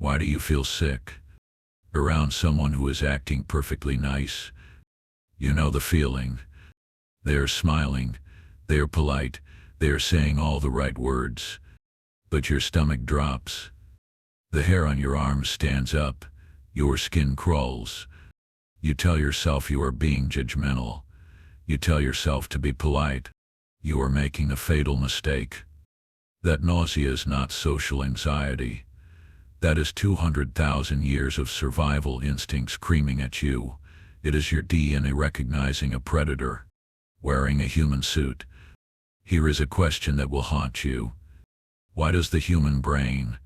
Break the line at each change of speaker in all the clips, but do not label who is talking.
Why do you feel sick around someone who is acting perfectly nice? You know the feeling. They are smiling, they are polite, they are saying all the right words. But your stomach drops. The hair on your arms stands up, your skin crawls. You tell yourself you are being judgmental. You tell yourself to be polite. You are making a fatal mistake. That nausea is not social anxiety. That is 200,000 years of survival instincts screaming at you. It is your DNA recognizing a predator, wearing a human suit. Here is a question that will haunt you. Why does the human brain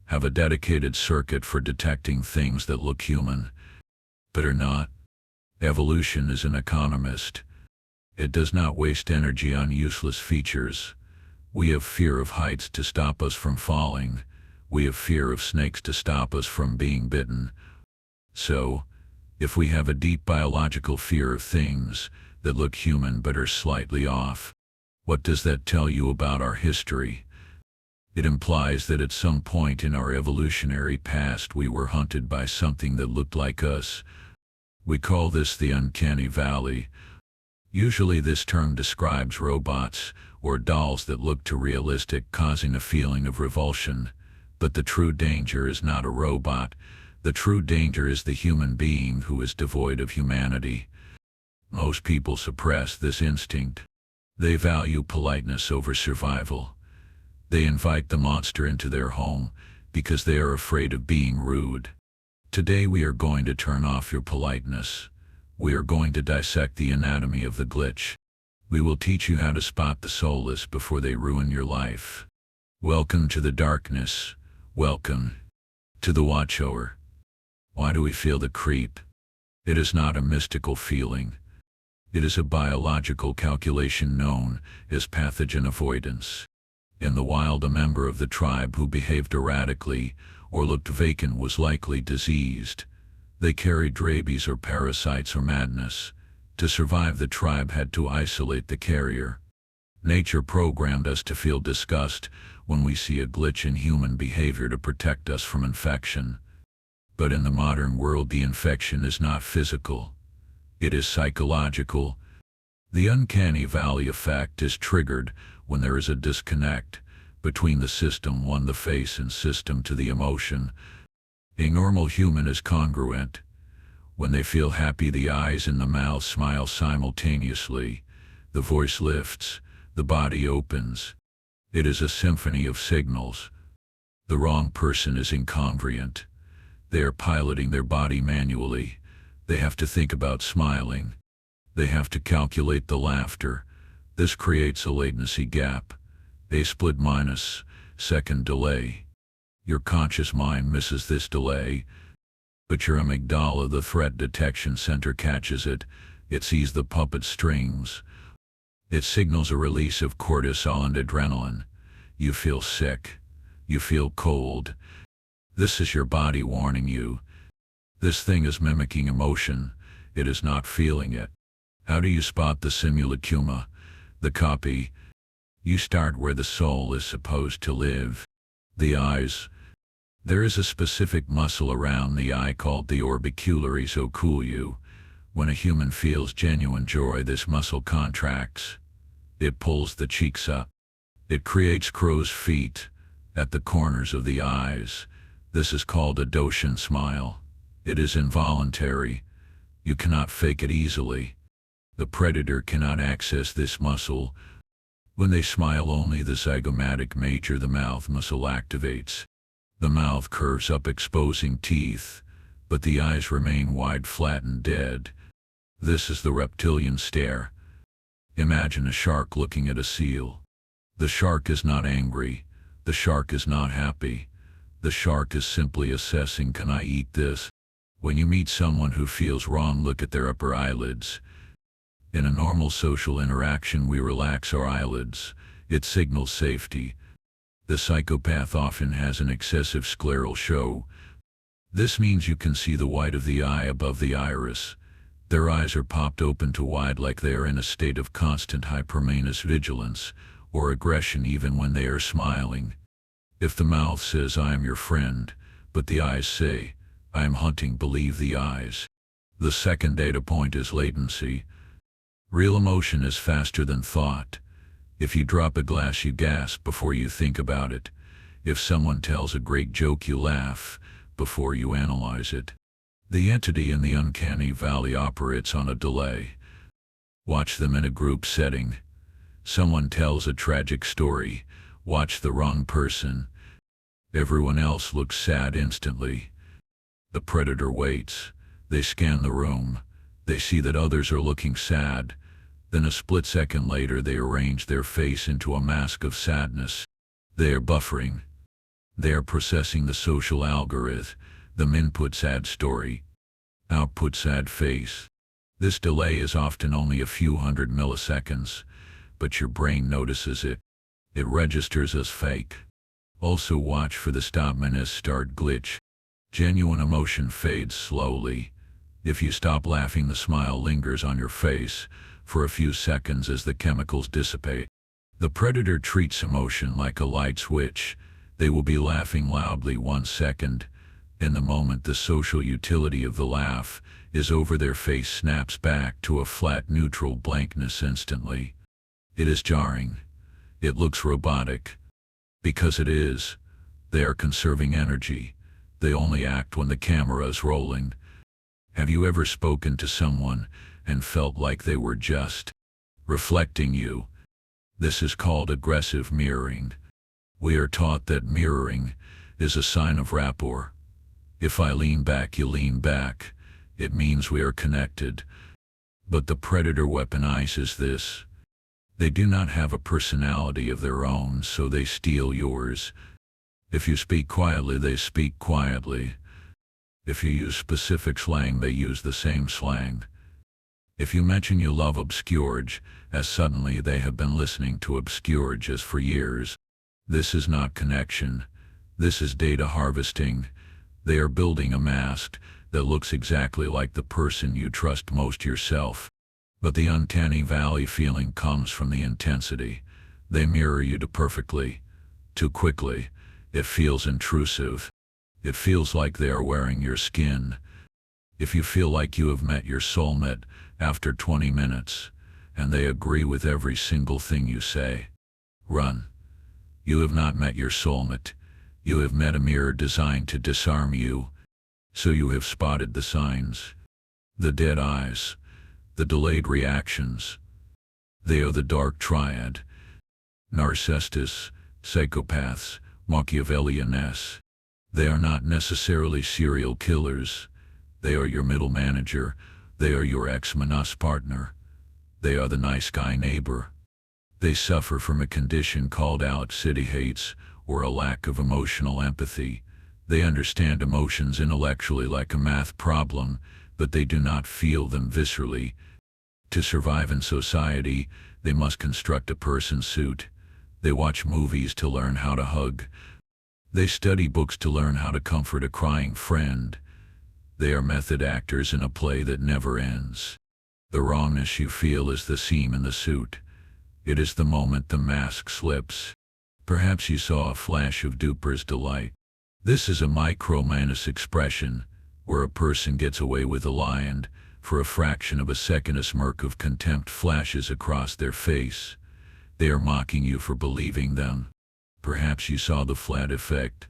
have a dedicated circuit for detecting things that look human, but are not? Evolution is an economist. It does not waste energy on useless features. We have fear of heights to stop us from falling. We have fear of snakes to stop us from being bitten. So, if we have a deep biological fear of things that look human but are slightly off, what does that tell you about our history? It implies that at some point in our evolutionary past we were hunted by something that looked like us. We call this the Uncanny Valley. Usually this term describes robots or dolls that look too realistic, causing a feeling of revulsion. But the true danger is not a robot. The true danger is the human being who is devoid of humanity. Most people suppress this instinct. They value politeness over survival. They invite the monster into their home because they are afraid of being rude. Today we are going to turn off your politeness. We are going to dissect the anatomy of the glitch. We will teach you how to spot the soulless before they ruin your life. Welcome to the darkness. Welcome to the watchhour. Why do we feel the creep? It is not a mystical feeling. It is a biological calculation known as pathogen avoidance. In the wild, a member of the tribe who behaved erratically or looked vacant was likely diseased. They carried rabies or parasites or madness. To survive, the tribe had to isolate the carrier. Nature programmed us to feel disgust when we see a glitch in human behavior to protect us from infection. But in the modern world, the infection is not physical. It is psychological. The Uncanny Valley effect is triggered when there is a disconnect between the system 1, the face, and system 2, the emotion. A normal human is congruent. When they feel happy, the eyes and the mouth smile simultaneously. The voice lifts, the body opens. It is a symphony of signals. The wrong person is incongruent. They are piloting their body manually. They have to think about smiling. They have to calculate the laughter. This creates a latency gap, a split-second delay. Your conscious mind misses this delay, but your amygdala, the threat detection center, catches it. It sees the puppet strings. It signals a release of cortisol and adrenaline. You feel sick. You feel cold. This is your body warning you. This thing is mimicking emotion. It is not feeling it. How do you spot the simulacrum, the copy? You start where the soul is supposed to live. The eyes. There is a specific muscle around the eye called the orbicularis oculi. When a human feels genuine joy, this muscle contracts. It pulls the cheeks up. It creates crow's feet at the corners of the eyes. This is called a Doshan smile. It is involuntary. You cannot fake it easily. The predator cannot access this muscle. When they smile, only the zygomatic major, the mouth muscle, activates. The mouth curves up, exposing teeth, but the eyes remain wide, flat, and dead. This is the reptilian stare. Imagine a shark looking at a seal. The shark is not angry. The shark is not happy. The shark is simply assessing, can I eat this? When you meet someone who feels wrong, look at their upper eyelids. In a normal social interaction, we relax our eyelids. It signals safety. The psychopath often has an excessive scleral show. This means you can see the white of the eye above the iris. Their eyes are popped open to wide, like they are in a state of constant hypermanous vigilance or aggression even when they are smiling. If the mouth says, I am your friend, But the eyes say, I am hunting, believe the eyes. The second data point is latency. Real emotion is faster than thought. If you drop a glass, you gasp before you think about it. If someone tells a great joke, you laugh before you analyze it. The entity in the uncanny valley operates on a delay. Watch them in a group setting. Someone tells a tragic story. Watch the wrong person. Everyone else looks sad instantly. The predator waits. They scan the room. They see that others are looking sad. Then a split second later, they arrange their face into a mask of sadness. They are buffering. They are processing the social algorithm. The input sad story, output sad face. This delay is often only a few hundred milliseconds, but your brain notices it. It registers as fake. Also watch for the stop menace start glitch. Genuine emotion fades slowly. If you stop laughing, the smile lingers on your face for a few seconds as the chemicals dissipate. The predator treats emotion like a light switch. They will be laughing loudly 1 second. In the moment the social utility of the laugh is over, their face snaps back to a flat neutral blankness instantly. It is jarring. It looks robotic. Because it is. They are conserving energy. They only act when the camera is rolling. Have you ever spoken to someone and felt like they were just reflecting you? This is called aggressive mirroring. We are taught that mirroring is a sign of rapport. If I lean back, you lean back. It means we are connected. But the predator weaponizes this. They do not have a personality of their own, so they steal yours. If you speak quietly, they speak quietly. If you use specific slang, they use the same slang. If you mention you love obscurge, as suddenly they have been listening to obscurges for years. This is not connection. This is data harvesting. They are building a mask that looks exactly like the person you trust most, yourself. But the uncanny valley feeling comes from the intensity. They mirror you too perfectly, too quickly. It feels intrusive. It feels like they are wearing your skin. If you feel like you have met your soulmate after 20 minutes, and they agree with every single thing you say, run. You have not met your soulmate. You have met a mirror designed to disarm you. So you have spotted the signs. The dead eyes. The delayed reactions. They are the dark triad. Narcissists, psychopaths, Machiavellian-esque. They are not necessarily serial killers. They are your middle manager. They are your ex-manus partner. They are the nice guy neighbor. They suffer from a condition called city hates, or a lack of emotional empathy. They understand emotions intellectually like a math problem, but they do not feel them viscerally. To survive in society, they must construct a person suit. They watch movies to learn how to hug. They study books to learn how to comfort a crying friend. They are method actors in a play that never ends. The wrongness you feel is the seam in the suit. It is the moment the mask slips. Perhaps you saw a flash of duper's delight. This is a micro-manus expression, where a person gets away with a lie and, for a fraction of a second, a smirk of contempt flashes across their face. They are mocking you for believing them. Perhaps you saw the flat effect.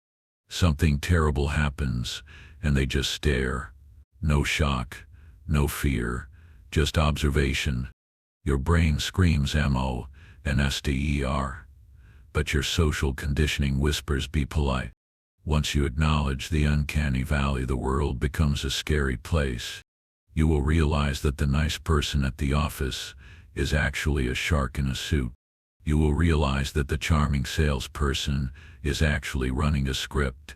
Something terrible happens, and they just stare. No shock, no fear, just observation. Your brain screams MO and STER. But your social conditioning whispers be polite. Once you acknowledge the uncanny valley, the world becomes a scary place. You will realize that the nice person at the office is actually a shark in a suit. You will realize that the charming salesperson is actually running a script.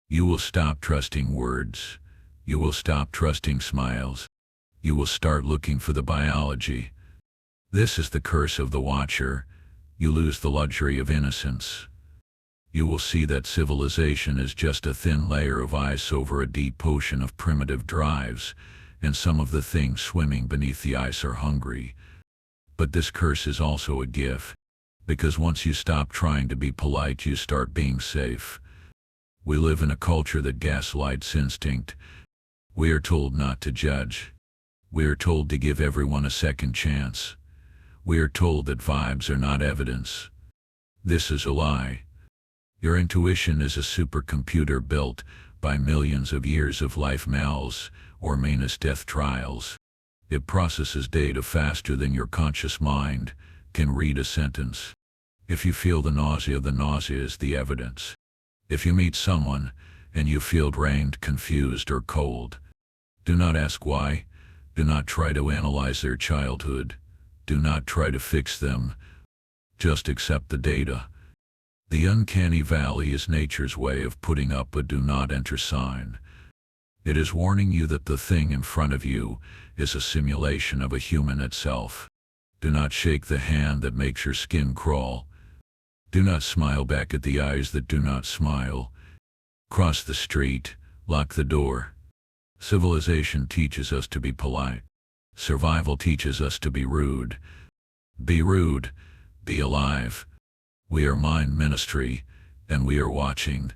You will stop trusting words. You will stop trusting smiles. You will start looking for the biology. This is the curse of the watcher. You lose the luxury of innocence. You will see that civilization is just a thin layer of ice over a deep ocean of primitive drives, and some of the things swimming beneath the ice are hungry. But this curse is also a gift, because once you stop trying to be polite, you start being safe. We live in a culture that gaslights instinct. We are told not to judge. We are told to give everyone a second chance. We are told that vibes are not evidence. This is a lie. Your intuition is a supercomputer built by millions of years of life mals or meanest death trials. It processes data faster than your conscious mind can read a sentence. If you feel the nausea is the evidence. If you meet someone and you feel drained, confused, or cold, do not ask why. Do not try to analyze their childhood. Do not try to fix them. Just accept the data. The uncanny valley is nature's way of putting up a do not enter sign. It is warning you that the thing in front of you is a simulation of a human itself. Do not shake the hand that makes your skin crawl. Do not smile back at the eyes that do not smile. Cross the street, lock the door. Civilization teaches us to be polite. Survival teaches us to be rude. Be rude, be alive. We are mind ministry, and we are watching.